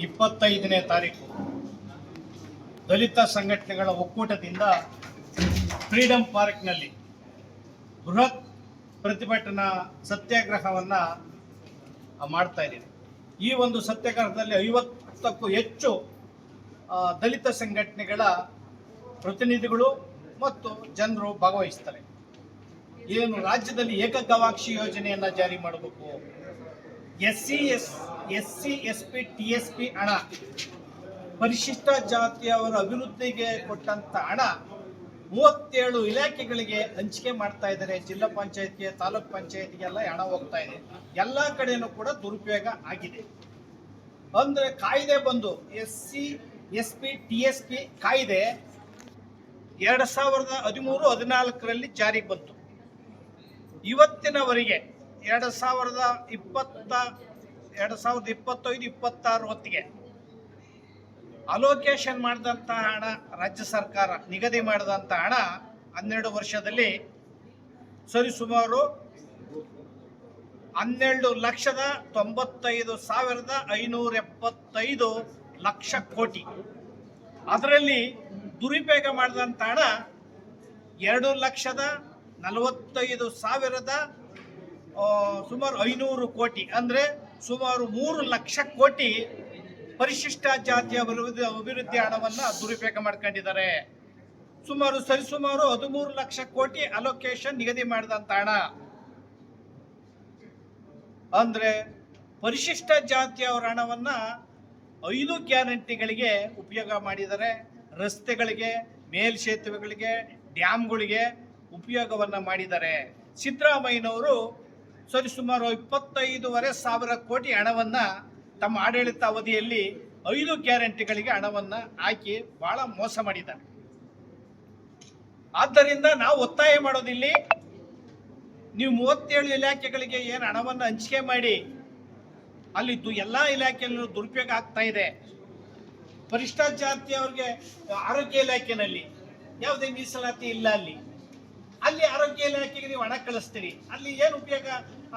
25ನೇ ತಾರೀಕು ದಲಿತ ಸಂಘಟನೆಗಳ ಒಕ್ಕೂಟದಿಂದ ಫ್ರೀಡಂ ಪಾರ್ಕ್ನಲ್ಲಿ ಬೃಹತ್ ಪ್ರತಿಭಟನಾ ಸತ್ಯಾಗ್ರಹವನ್ನು ಮಾಡ್ತಾ ಇದ್ದೀವಿ. ಈ ಒಂದು ಸತ್ಯಾಗ್ರಹದಲ್ಲಿ 50ಕ್ಕೂ ಹೆಚ್ಚು ದಲಿತ ಸಂಘಟನೆಗಳ ಪ್ರತಿನಿಧಿಗಳು ಮತ್ತು ಜನರು ಭಾಗವಹಿಸ್ತಾರೆ. ಏನು ರಾಜ್ಯದಲ್ಲಿ ಏಕಗವಾಕ್ಷಿ ಯೋಜನೆಯನ್ನು ಜಾರಿ ಮಾಡಬೇಕು, ಎಸ್ಸಿ ಎಸ್ಪಿ TSP ಹಣ, ಪರಿಶಿಷ್ಟ ಜಾತಿಯವರ ಅಭಿವೃದ್ಧಿಗೆ ಕೊಟ್ಟಂತ ಹಣ 37 ಇಲಾಖೆಗಳಿಗೆ ಹಂಚಿಕೆ ಮಾಡ್ತಾ ಇದ್ದಾರೆ. ಜಿಲ್ಲಾ ಪಂಚಾಯತ್ಗೆ, ತಾಲೂಕ್ ಪಂಚಾಯತ್ಗೆಲ್ಲ ಹಣ ಹೋಗ್ತಾ ಇದೆ. ಎಲ್ಲ ಕಡೆನೂ ಕೂಡ ದುರುಪಯೋಗ ಆಗಿದೆ. ಅಂದ್ರೆ ಕಾಯ್ದೆ ಬಂದು SC SP TSP ಕಾಯ್ದೆ 2013-14ರಲ್ಲಿ ಜಾರಿಗೆ ಬಂತು. ಇವತ್ತಿನವರೆಗೆ 2025-26 ಹೊತ್ತಿಗೆ ಅಲೋಕೇಶನ್ ಮಾಡಿದಂಥ ಹಣ, ರಾಜ್ಯ ಸರ್ಕಾರ ನಿಗದಿ ಮಾಡಿದಂಥ ಹಣ 12 ವರ್ಷದಲ್ಲಿ ಸರಿಸುಮಾರು 12,95,575 ಲಕ್ಷ ಕೋಟಿ. ಅದರಲ್ಲಿ ದುರುಪಯೋಗ ಮಾಡಿದಂಥ ಹಣ 2,45,000 ಸುಮಾರು 500 ಕೋಟಿ. ಅಂದರೆ ಸುಮಾರು 3 ಲಕ್ಷ ಕೋಟಿ ಪರಿಶಿಷ್ಟ ಜಾತಿಯ ಅಭಿವೃದ್ಧಿ ಹಣವನ್ನು ದುರುಪಯೋಗ ಮಾಡ್ಕೊಂಡಿದ್ದಾರೆ. ಸರಿಸುಮಾರು 13 ಲಕ್ಷ ಕೋಟಿ ಅಲೋಕೇಶನ್ ನಿಗದಿ ಮಾಡಿದಂಥ ಹಣ. ಅಂದರೆ ಪರಿಶಿಷ್ಟ ಜಾತಿಯವರ ಹಣವನ್ನು 5 ಗ್ಯಾರಂಟಿಗಳಿಗೆ ಉಪಯೋಗ ಮಾಡಿದ್ದಾರೆ. ರಸ್ತೆಗಳಿಗೆ, ಮೇಲ್ಸೇತುವೆಗಳಿಗೆ, ಡ್ಯಾಮ್ಗಳಿಗೆ ಉಪಯೋಗವನ್ನು ಮಾಡಿದ್ದಾರೆ. ಸಿದ್ದರಾಮಯ್ಯನವರು ಸರಿಸುಮಾರು 25,500 ಕೋಟಿ ಹಣವನ್ನು ತಮ್ಮ ಆಡಳಿತ ಅವಧಿಯಲ್ಲಿ 5 ಗ್ಯಾರಂಟಿಗಳಿಗೆ ಹಣವನ್ನು ಹಾಕಿ ಬಹಳ ಮೋಸ ಮಾಡಿದ್ದಾರೆ. ಆದ್ದರಿಂದ ನಾವು ಒತ್ತಾಯ ಮಾಡೋದಿಲ್ಲಿ, ನೀವು 37 ಇಲಾಖೆಗಳಿಗೆ ಏನು ಹಣವನ್ನು ಹಂಚಿಕೆ ಮಾಡಿ ಅಲ್ಲಿ ಎಲ್ಲ ಇಲಾಖೆಯಲ್ಲೂ ದುರುಪಯೋಗ ಆಗ್ತಾ ಇದೆ. ಪರಿಶಿಷ್ಟ ಜಾತಿಯವರಿಗೆ ಆರೋಗ್ಯ ಇಲಾಖೆಯಲ್ಲಿ ಯಾವುದೇ ಮೀಸಲಾತಿ ಇಲ್ಲ. ಅಲ್ಲಿ ಆರೋಗ್ಯ ಇಲಾಖೆಗೆ ನೀವು ಹಣ ಕಳಿಸ್ತೀರಿ, ಅಲ್ಲಿ ಏನು ಉಪಯೋಗ?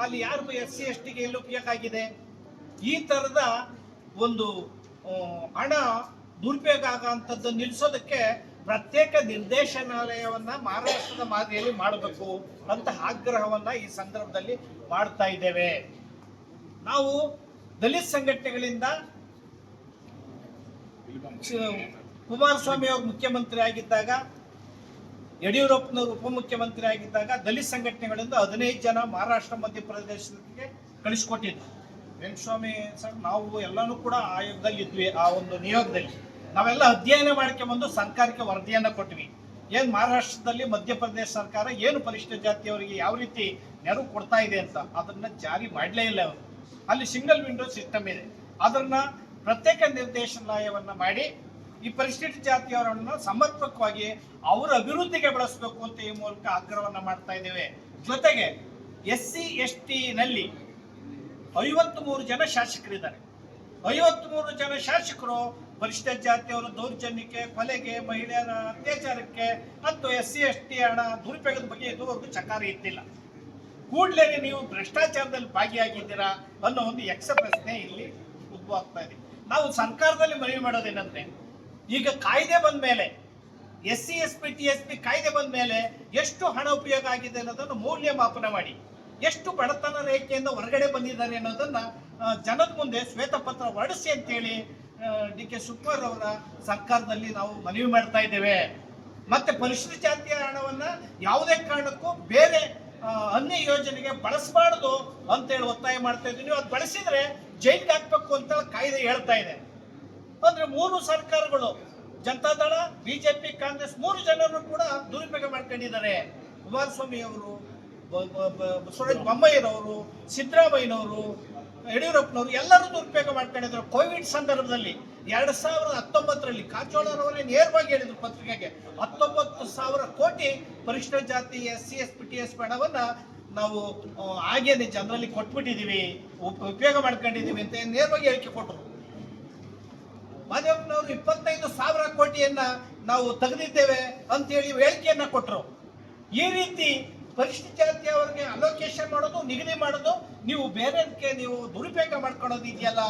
ಅಲ್ಲಿ ಯಾರು SC STಗೆ ಎಲ್ಲಿ ಉಪಯೋಗ ಆಗಿದೆ? ಈ ಥರದ ಒಂದು ಹಣ ದುರುಪಯೋಗ ಆಗೋಂಥದ್ದು ನಿಲ್ಲಿಸೋದಕ್ಕೆ ಪ್ರತ್ಯೇಕ ನಿರ್ದೇಶನಾಲಯವನ್ನು ಮಹಾರಾಷ್ಟ್ರದ ಮಾದರಿಯಲ್ಲಿ ಮಾಡಬೇಕು ಅಂತ ಆಗ್ರಹವನ್ನು ಈ ಸಂದರ್ಭದಲ್ಲಿ ಮಾಡ್ತಾ ಇದ್ದೇವೆ. ನಾವು ದಲಿತ ಸಂಘಟನೆಗಳಿಂದ ಕುಮಾರಸ್ವಾಮಿ ಅವರು ಮುಖ್ಯಮಂತ್ರಿ ಆಗಿದ್ದಾಗ, ಯಡಿಯೂರಪ್ಪನವರು ಉಪಮುಖ್ಯಮಂತ್ರಿ ಆಗಿದ್ದಾಗ ದಲಿತ ಸಂಘಟನೆಗಳಿಂದ 15 ಜನ ಮಹಾರಾಷ್ಟ್ರ ಮಧ್ಯಪ್ರದೇಶಕ್ಕೆ ಕಳಿಸ್ಕೊಟ್ಟಿದ್ರು. ವೆಂಕಟಸ್ವಾಮಿ ಸರ್, ನಾವು ಎಲ್ಲನೂ ಕೂಡ ಆಯೋಗದಲ್ಲಿ ಇದ್ವಿ. ಆ ಒಂದು ನಿಯೋಗದಲ್ಲಿ ನಾವೆಲ್ಲ ಅಧ್ಯಯನ ಮಾಡ್ಕೊಂಡ್ಬಂದು ಸರ್ಕಾರಕ್ಕೆ ವರದಿಯನ್ನು ಕೊಟ್ವಿ. ಏನು ಮಹಾರಾಷ್ಟ್ರದಲ್ಲಿ ಮಧ್ಯಪ್ರದೇಶ ಸರ್ಕಾರ ಏನು ಪರಿಶಿಷ್ಟ ಜಾತಿಯವರಿಗೆ ಯಾವ ರೀತಿ ನೆರವು ಕೊಡ್ತಾ ಇದೆ ಅಂತ ಅದನ್ನು ಜಾರಿ ಮಾಡಲೇ ಇಲ್ಲ ಅವರು. ಅಲ್ಲಿ ಸಿಂಗಲ್ ವಿಂಡೋ ಸಿಸ್ಟಮ್ ಇದೆ. ಅದನ್ನ ಪ್ರತ್ಯೇಕ ನಿರ್ದೇಶನಾಲಯವನ್ನು ಮಾಡಿ ಈ ಪರಿಶಿಷ್ಟ ಜಾತಿಯವರನ್ನು ಸಮರ್ಪಕವಾಗಿ ಅವರ ಅಭಿವೃದ್ಧಿಗೆ ಬಳಸಬೇಕು ಅಂತ ಈ ಮೂಲಕ ಆಗ್ರಹವನ್ನು ಮಾಡ್ತಾ ಇದ್ದೇವೆ. ಜೊತೆಗೆ SC ST ನಲ್ಲಿ 53 ಜನ ಶಾಸಕರಿದ್ದಾರೆ. 53 ಜನ ಶಾಸಕರು ಪರಿಶಿಷ್ಟ ಜಾತಿಯವರ ದೌರ್ಜನ್ಯಕ್ಕೆ, ಕೊಲೆಗೆ, ಮಹಿಳೆಯರ ಅತ್ಯಾಚಾರಕ್ಕೆ ಮತ್ತು SC ST ಹಣ ದುರುಪಯೋಗದ ಬಗ್ಗೆ ಇದುವರೆಗೂ ಚಕಾರ ಇದ್ದಿಲ್ಲ. ಕೂಡಲೇ ನೀವು ಭ್ರಷ್ಟಾಚಾರದಲ್ಲಿ ಭಾಗಿಯಾಗಿದ್ದೀರಾ ಅನ್ನೋ ಒಂದು ಪ್ರಶ್ನೆ ಇಲ್ಲಿ ಉದ್ಭವ ಆಗ್ತಾ ಇದೆ. ನಾವು ಸರ್ಕಾರದಲ್ಲಿ ಮನವಿ ಮಾಡೋದೇನಂದ್ರೆ, ಈಗ ಕಾಯ್ದೆ ಬಂದ ಮೇಲೆ SC SP TSP ಕಾಯ್ದೆ ಬಂದ ಮೇಲೆ ಎಷ್ಟು ಹಣ ಉಪಯೋಗ ಆಗಿದೆ ಅನ್ನೋದನ್ನು ಮೌಲ್ಯಮಾಪನ ಮಾಡಿ, ಎಷ್ಟು ಬಡತನ ರೇಖೆಯಿಂದ ಹೊರಗಡೆ ಬಂದಿದ್ದಾರೆ ಅನ್ನೋದನ್ನ ಜನದ ಮುಂದೆ ಶ್ವೇತಪತ್ರ ಹೊರಡಿಸಿ ಅಂತೇಳಿ DK ಶಿವಕುಮಾರ್ ಅವರ ಸರ್ಕಾರದಲ್ಲಿ ನಾವು ಮನವಿ ಮಾಡ್ತಾ ಇದ್ದೇವೆ. ಮತ್ತೆ ಪರಿಶಿಷ್ಟ ಜಾತಿಯ ಹಣವನ್ನ ಯಾವುದೇ ಕಾರಣಕ್ಕೂ ಬೇರೆ ಅನ್ಯ ಯೋಜನೆಗೆ ಬಳಸಬಾರದು ಅಂತೇಳಿ ಒತ್ತಾಯ ಮಾಡ್ತಾ ಇದ್ದೀವಿ. ನೀವು ಅದು ಬಳಸಿದ್ರೆ ಜೈಲಿಗೆ ಹಾಕ್ಬೇಕು ಅಂತ ಕಾಯ್ದೆ ಹೇಳ್ತಾ ಇದೆ. ಅಂದ್ರೆ 3 ಸರ್ಕಾರಗಳು, ಜನತಾದಳ, BJP, ಕಾಂಗ್ರೆಸ್ 3 ಜನರು ಕೂಡ ದುರುಪಯೋಗ ಮಾಡ್ಕೊಂಡಿದ್ದಾರೆ. ಕುಮಾರಸ್ವಾಮಿ ಅವರು, ಬಸವರಾಜ ಬೊಮ್ಮಾಯಿರವರು, ಸಿದ್ದರಾಮಯ್ಯನವರು, ಯಡಿಯೂರಪ್ಪನವರು ಎಲ್ಲರೂ ದುರುಪಯೋಗ ಮಾಡ್ಕೊಂಡಿದ್ರು. ಕೋವಿಡ್ ಸಂದರ್ಭದಲ್ಲಿ 2019ರಲ್ಲಿ ಕಾರಜೋಳರವರೇ ನೇರವಾಗಿ ಹೇಳಿದ್ರು ಪತ್ರಿಕೆಗೆ, 19,000 ಕೋಟಿ ಪರಿಶಿಷ್ಟ ಜಾತಿ SC SP TSP ಹಣವನ್ನು ನಾವು ಹಾಗೇನೆ ಜನರಲ್ಲಿ ಕೊಟ್ಬಿಟ್ಟಿದ್ದೀವಿ, ಉಪಯೋಗ ಮಾಡ್ಕೊಂಡಿದ್ದೀವಿ ಅಂತ ನೇರವಾಗಿ ಹೇಳಿಕೆ ಕೊಟ್ಟರು. ಮಾದೇವಪ್ಪನವರು 25,000 ಕೋಟಿಯನ್ನ ನಾವು ತೆಗೆದಿದ್ದೇವೆ ಅಂತೇಳಿ ಹೇಳಿಕೆಯನ್ನ ಕೊಟ್ಟರು. ಈ ರೀತಿ ಪರಿಶಿಷ್ಟ ಜಾತಿಯವರಿಗೆ ಅಲೋಕೇಶನ್ ಮಾಡೋದು, ನಿಗದಿ ಮಾಡೋದು, ನೀವು ಬೇರೆದಕ್ಕೆ ನೀವು ದುರುಪಯೋಗ ಮಾಡ್ಕೊಳ್ಳೋದು ಇದೆಯಲ್ಲ,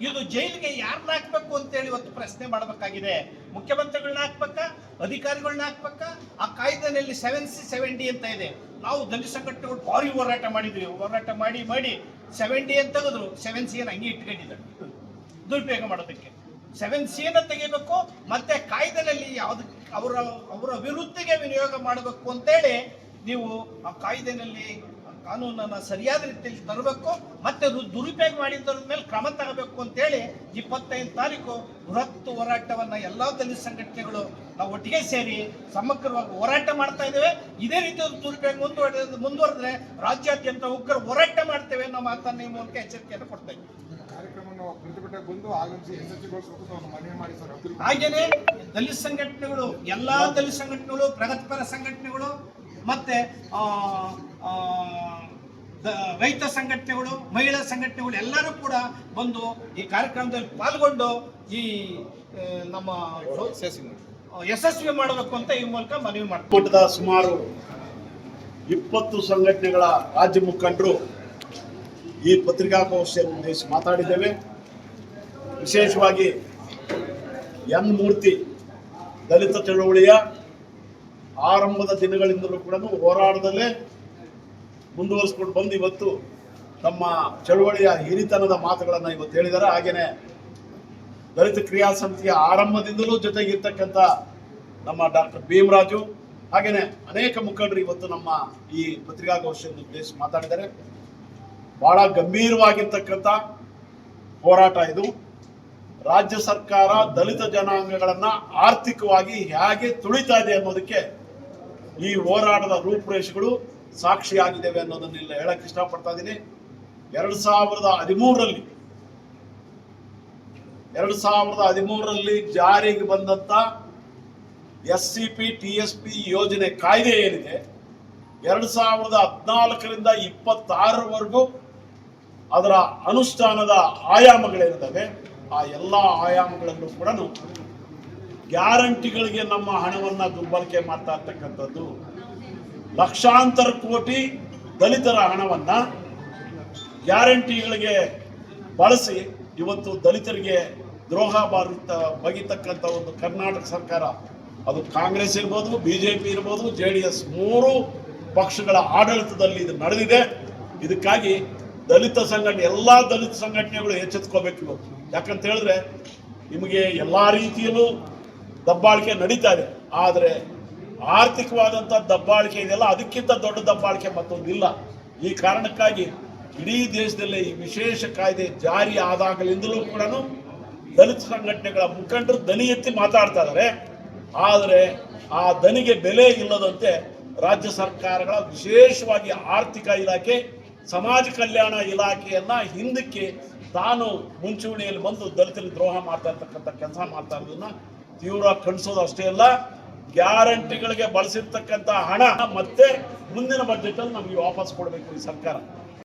ಇದು ಜೈಲಿಗೆ ಯಾರನ್ನ ಹಾಕ್ಬೇಕು ಅಂತೇಳಿ ಇವತ್ತು ಪ್ರಶ್ನೆ ಮಾಡಬೇಕಾಗಿದೆ. ಮುಖ್ಯಮಂತ್ರಿಗಳನ್ನ ಹಾಕ್ಬೇಕಾ, ಅಧಿಕಾರಿಗಳನ್ನ ಹಾಕ್ಬೇಕಾ? ಆ ಕಾಯ್ದೆನಲ್ಲಿ 7C 7D ಅಂತ ಇದೆ. ನಾವು ದಲಿತ ಸಂಘಟನೆಗಳು ಭಾರಿ ಹೋರಾಟ ಮಾಡಿದ್ವಿ. ಹೋರಾಟ ಮಾಡಿ 7D ಅಂತ ತೆಗೆದ್ರು, 7C ಹಂಗೆ ಇಟ್ಕೊಂಡಿದ್ದಾರೆ ದುರುಪಯೋಗ ಮಾಡೋದಕ್ಕೆ. 7C ತೆಗಿಬೇಕು, ಮತ್ತೆ ಕಾಯ್ದೆನಲ್ಲಿ ಯಾವ್ದು ಅವರ ವಿರುದ್ಧಿಗೆ ವಿನಿಯೋಗ ಮಾಡಬೇಕು ಅಂತೇಳಿ ನೀವು ಆ ಕಾಯ್ದೆನಲ್ಲಿ ಕಾನೂನನ್ನ ಸರಿಯಾದ ರೀತಿಯಲ್ಲಿ ತರಬೇಕು, ಮತ್ತೆ ದುರುಪಯೋಗ ಮಾಡಿದ್ದರ ಮೇಲೆ ಕ್ರಮ ತಗೋಬೇಕು ಅಂತೇಳಿ 25 ತಾರೀಕು ಬೃಹತ್ ಹೋರಾಟವನ್ನ ಎಲ್ಲಾ ದಲಿತ ಸಂಘಟನೆಗಳು ನಾವು ಒಟ್ಟಿಗೆ ಸೇರಿ ಸಮಗ್ರವಾಗಿ ಹೋರಾಟ ಮಾಡ್ತಾ ಇದ್ದೇವೆ. ಇದೇ ರೀತಿ ದುರುಪಯೋಗ ಮುಂದುವರೆದ್ರೆ ರಾಜ್ಯಾದ್ಯಂತ ಉಗ್ರ ಹೋರಾಟ ಮಾಡ್ತೇವೆ ಅನ್ನೋ ಮಾತನ್ನ ಈ ಮೂಲಕ ಎಚ್ಚರಿಕೆಯನ್ನು ಕೊಡ್ತಾ ಇದ್ದೀವಿ. ಹಾಗೇನೆ ದಲಿತ ಸಂಘಟನೆಗಳು, ಎಲ್ಲಾ ದಲಿತ ಸಂಘಟನೆಗಳು, ಪ್ರಗತಿಪರ ಸಂಘಟನೆಗಳು, ಮತ್ತೆ ರೈತ ಸಂಘಟನೆಗಳು, ಮಹಿಳಾ ಸಂಘಟನೆಗಳು ಎಲ್ಲರೂ ಕೂಡ ಬಂದು ಈ ಕಾರ್ಯಕ್ರಮದಲ್ಲಿ ಪಾಲ್ಗೊಂಡು ಈ ನಮ್ಮ ಯಶಸ್ವಿ ಮಾಡಬೇಕು ಅಂತ ಈ ಮೂಲಕ ಮನವಿ ಮಾಡ್ತಾರೆ. ಸುಮಾರು 20 ಸಂಘಟನೆಗಳ ರಾಜ್ಯ ಮುಖಂಡರು ಈ ಪತ್ರಿಕಾಗೋಷ್ಠಿಯನ್ನು ಉದ್ದೇಶಿಸಿ ಮಾತಾಡಿದ್ದೇವೆ. ವಿಶೇಷವಾಗಿ ಎನ್ ಮೂರ್ತಿ ದಲಿತ ಚಳವಳಿಯ ಆರಂಭದ ದಿನಗಳಿಂದಲೂ ಕೂಡ ಹೋರಾಟದಲ್ಲೇ ಮುಂದುವರಿಸಿಕೊಂಡು ಬಂದು ಇವತ್ತು ತಮ್ಮ ಚಳವಳಿಯ ಹಿರಿತನದ ಮಾತುಗಳನ್ನು ಇವತ್ತು ಹೇಳಿದ್ದಾರೆ. ಹಾಗೇನೆ ದಲಿತ ಕ್ರಿಯಾ ಸಮಿತಿಯ ಆರಂಭದಿಂದಲೂ ಜೊತೆಗಿರ್ತಕ್ಕಂಥ ನಮ್ಮ ಡಾಕ್ಟರ್ ಭೀಮರಾಜು, ಹಾಗೇನೆ ಅನೇಕ ಮುಖಂಡರು ಇವತ್ತು ನಮ್ಮ ಈ ಪತ್ರಿಕಾಗೋಷ್ಠಿಯನ್ನು ಉದ್ದೇಶಿಸಿ ಮಾತಾಡಿದ್ದಾರೆ. ಬಹಳ ಗಂಭೀರವಾಗಿರ್ತಕ್ಕಂಥ ಹೋರಾಟ ಇದು. ರಾಜ್ಯ ಸರ್ಕಾರ ದಲಿತ ಜನಾಂಗಗಳನ್ನ ಆರ್ಥಿಕವಾಗಿ ಹೇಗೆ ತುಳಿತಾ ಇದೆ ಅನ್ನೋದಕ್ಕೆ ಈ ಹೋರಾಟದ ರೂಪುರೇಷೆಗಳು ಸಾಕ್ಷಿಯಾಗಿದ್ದೇವೆ ಅನ್ನೋದನ್ನ ಇಲ್ಲ ಹೇಳಕ್ ಇಷ್ಟಪಡ್ತಾ ಇದ್ದೀನಿ. 2013ರಲ್ಲಿ ಜಾರಿಗೆ ಬಂದಂತ SCP TSP ಯೋಜನೆ ಕಾಯ್ದೆ ಏನಿದೆ, 2014ರಿಂದ 26ರವರೆಗೂ ಅದರ ಅನುಷ್ಠಾನದ ಆಯಾಮಗಳೇನಿದ್ದಾವೆ ಆ ಎಲ್ಲ ಆಯಾಮಗಳಲ್ಲೂ ಕೂಡ ಗ್ಯಾರಂಟಿಗಳಿಗೆ ನಮ್ಮ ಹಣವನ್ನ ದುರ್ಬಳಕೆ ಮಾಡ್ತಾ ಇರ್ತಕ್ಕಂಥದ್ದು. ಲಕ್ಷಾಂತರ ಕೋಟಿ ದಲಿತರ ಹಣವನ್ನ ಗ್ಯಾರಂಟಿಗಳಿಗೆ ಬಳಸಿ ಇವತ್ತು ದಲಿತರಿಗೆ ದ್ರೋಹ ಬಗೆತಕ್ಕಂಥ ಒಂದು ಕರ್ನಾಟಕ ಸರ್ಕಾರ, ಅದು ಕಾಂಗ್ರೆಸ್ ಇರ್ಬೋದು, BJP ಇರ್ಬೋದು, JDS 3 ಪಕ್ಷಗಳ ಆಡಳಿತದಲ್ಲಿ ಇದು ನಡೆದಿದೆ. ಇದಕ್ಕಾಗಿ ಎಲ್ಲಾ ದಲಿತ ಸಂಘಟನೆಗಳು ಎಚ್ಚೆತ್ಕೋಬೇಕು ಇವತ್ತು. ಯಾಕಂತ ಹೇಳಿದ್ರೆ ನಿಮಗೆ ಎಲ್ಲಾ ರೀತಿಯಲ್ಲೂ ದಬ್ಬಾಳಿಕೆ ನಡೀತಾ ಇದೆ, ಆದರೆ ಆರ್ಥಿಕವಾದಂಥ ದಬ್ಬಾಳಿಕೆ ಇದೆಯಲ್ಲ, ಅದಕ್ಕಿಂತ ದೊಡ್ಡ ದಬ್ಬಾಳಿಕೆ ಮತ್ತೊಂದಿಲ್ಲ. ಈ ಕಾರಣಕ್ಕಾಗಿ ಇಡೀ ದೇಶದಲ್ಲಿ ಈ ವಿಶೇಷ ಕಾಯ್ದೆ ಜಾರಿ ಆದಾಗಲಿಂದಲೂ ಕೂಡ ದಲಿತ ಸಂಘಟನೆಗಳ ಮುಖಂಡರು ದನಿ ಎತ್ತಿ ಮಾತಾಡ್ತಾ ಇದ್ದಾರೆ. ಆದರೆ ಆ ದನಿಗೆ ಬೆಲೆ ಇಲ್ಲದಂತೆ ರಾಜ್ಯ ಸರ್ಕಾರಗಳ ವಿಶೇಷವಾಗಿ ಆರ್ಥಿಕ ಇಲಾಖೆ, ಸಮಾಜ ಕಲ್ಯಾಣ ಇಲಾಖೆಯನ್ನ ಹಿಂದಕ್ಕೆ ತಾನು ಮುಂಚೂಣಿಯಲ್ಲಿ ಬಂದು ದಲಿತರಿಗೆ ದ್ರೋಹ ಮಾಡ್ತಾ ಇರ್ತಕ್ಕಂಥ ಕೆಲಸ ಮಾಡ್ತಾ ಇರೋದನ್ನ ತೀವ್ರ ಖಂಡಿಸೋದು ಅಷ್ಟೇ ಅಲ್ಲ, ಗ್ಯಾರಂಟಿಗಳಿಗೆ ಬಳಸಿರ್ತಕ್ಕಂಥ ಹಣ ಮತ್ತೆ ಮುಂದಿನ ಬಜೆಟ್ ಅಲ್ಲಿ ನಮಗೆ ವಾಪಸ್ ಕೊಡಬೇಕು ಈ ಸರ್ಕಾರ.